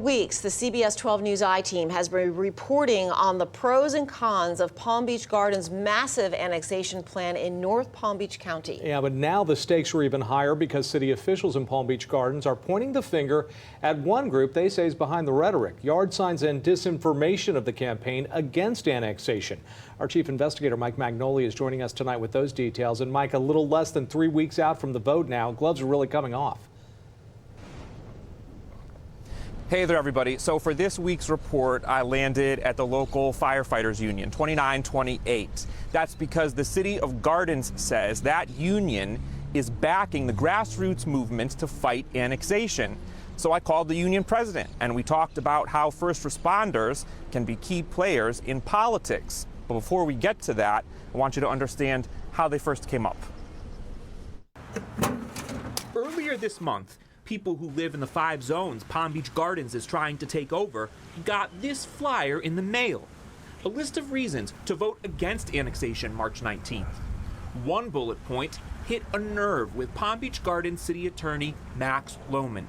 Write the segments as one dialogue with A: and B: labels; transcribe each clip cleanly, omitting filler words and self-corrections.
A: weeks, the CBS 12 News I-team has been reporting on the pros and cons of Palm Beach Gardens' massive annexation plan in North Palm Beach County.
B: Yeah, but now the stakes are even higher because city officials in Palm Beach Gardens are pointing the finger at one group they say is behind the rhetoric, yard signs and disinformation of the campaign against annexation. Our chief investigator, Mike Magnoli, is joining us tonight with those details. And Mike, a little less than 3 weeks out from the vote now, gloves are really coming off.
C: Hey there, everybody. So for this week's report, I landed at the local Firefighters Union, 2928. That's because the city of Gardens says that union is backing the grassroots movement to fight annexation. So I called the union president, and we talked about how first responders can be key players in politics. But before we get to that, I want you to understand how they first came up. Earlier this month, people who live in the 5 zones Palm Beach Gardens is trying to take over got this flyer in the mail. A list of reasons to vote against annexation March 19th. One bullet point hit a nerve with Palm Beach Gardens City Attorney Max Lohman.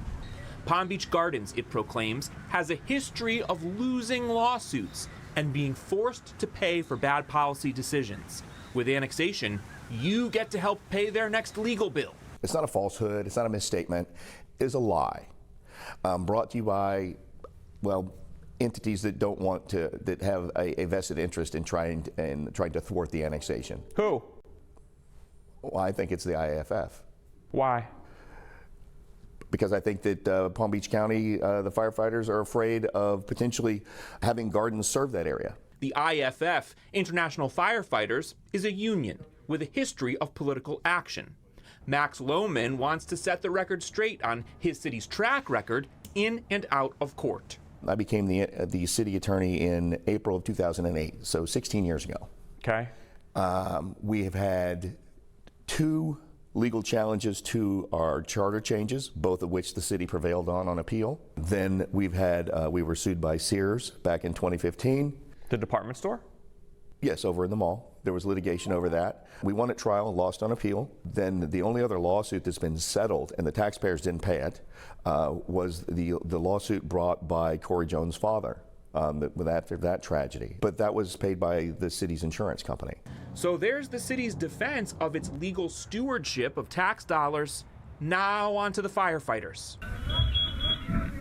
C: Palm Beach Gardens, it proclaims, has a history of losing lawsuits and being forced to pay for bad policy decisions. With annexation, you get to help pay their next legal bill.
D: It's not a falsehood, it's not a misstatement, it's a lie. Brought to you by, well, entities that don't want to, that have a vested interest in trying to thwart the annexation.
C: Who?
D: Well, I think it's the IAFF.
C: Why?
D: Because I think that Palm Beach County, the firefighters are afraid of potentially having gardens serve that area.
C: The IFF, International Firefighters, is a union with a history of political action. Max Lohman wants to set the record straight on his city's track record in and out of court.
D: I became the city attorney in April of 2008, so 16 years ago.
C: Okay.
D: We have had 2 legal challenges to our charter changes, both of which the city prevailed on appeal. Then we've had, we were sued by Sears back in 2015.
C: The department store?
D: Yes, over in the mall. There was litigation over that. We won at trial, lost on appeal. Then the only other lawsuit that's been settled, and the taxpayers didn't pay it, was the lawsuit brought by Corey Jones' father after that tragedy. But that was paid by the city's insurance company.
C: So there's the city's defense of its legal stewardship of tax dollars. Now on to the firefighters.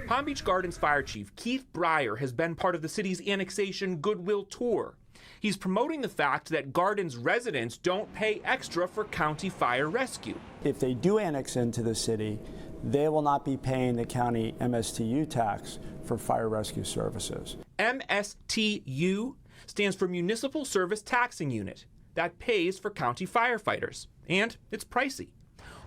C: Palm Beach Gardens Fire Chief Keith Breyer has been part of the city's annexation goodwill tour. He's promoting the fact that Gardens residents don't pay extra for county fire rescue.
E: If they do annex into the city, they will not be paying the county MSTU tax for fire rescue services.
C: MSTU stands for Municipal Service Taxing Unit. That pays for county firefighters, and it's pricey.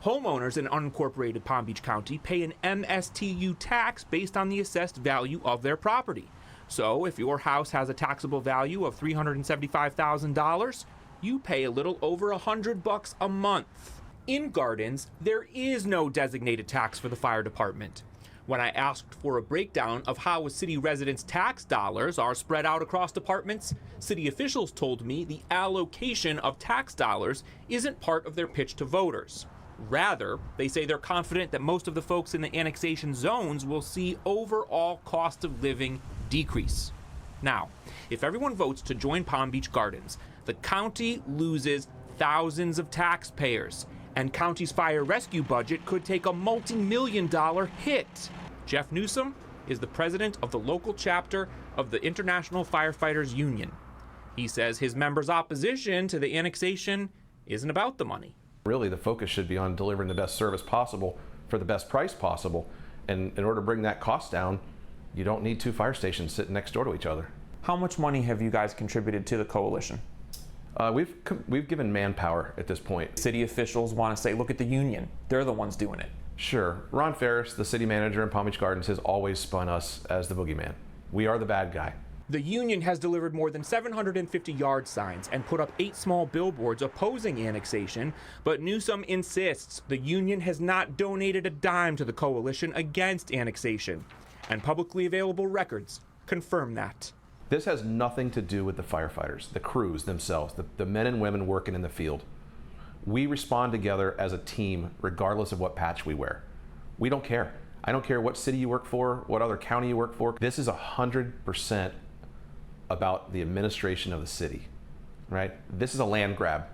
C: Homeowners in unincorporated Palm Beach County pay an MSTU tax based on the assessed value of their property. So if your house has a taxable value of $375,000, you pay a little over $100 a month. In Gardens, there is no designated tax for the fire department. When I asked for a breakdown of how a city residents' tax dollars are spread out across departments, city officials told me the allocation of tax dollars isn't part of their pitch to voters. Rather, they say they're confident that most of the folks in the annexation zones will see overall cost of living decrease. Now, if everyone votes to join Palm Beach Gardens, the county loses thousands of taxpayers, and county's fire rescue budget could take a multi-million-dollar hit. Jeff Newsome is the president of the local chapter of the International Firefighters Union. He says his members' opposition to the annexation isn't about the money.
F: Really, the focus should be on delivering the best service possible for the best price possible. And in order to bring that cost down, you don't need 2 fire stations sitting next door to each other.
C: How much money have you guys contributed to the coalition?
F: We've given manpower at this point.
C: City officials want to say, look at the union. They're the ones doing it.
F: Sure. Ron Ferris, the city manager in Palm Beach Gardens, has always spun us as the boogeyman. We are the bad guy.
C: The union has delivered more than 750 yard signs and put up 8 small billboards opposing annexation, but Newsome insists the union has not donated a dime to the coalition against annexation, and publicly available records confirm that.
F: This has nothing to do with the firefighters, the crews themselves, the men and women working in the field. We respond together as a team regardless of what patch we wear. We don't care. I don't care what city you work for, what other county you work for. This is 100% about the administration of the city, right? This is a land grab.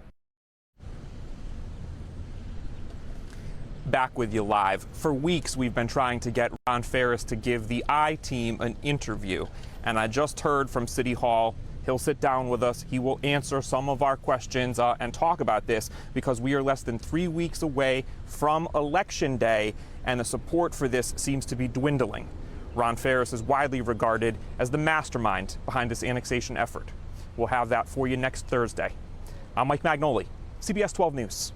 C: Back with you live. For weeks, we've been trying to get Ron Ferris to give the I-Team an interview. And I just heard from City Hall. He'll sit down with us. He will answer some of our questions and talk about this, because we are less than 3 weeks away from Election Day, and the support for this seems to be dwindling. Ron Ferris is widely regarded as the mastermind behind this annexation effort. We'll have that for you next Thursday. I'm Mike Magnoli, CBS 12 News.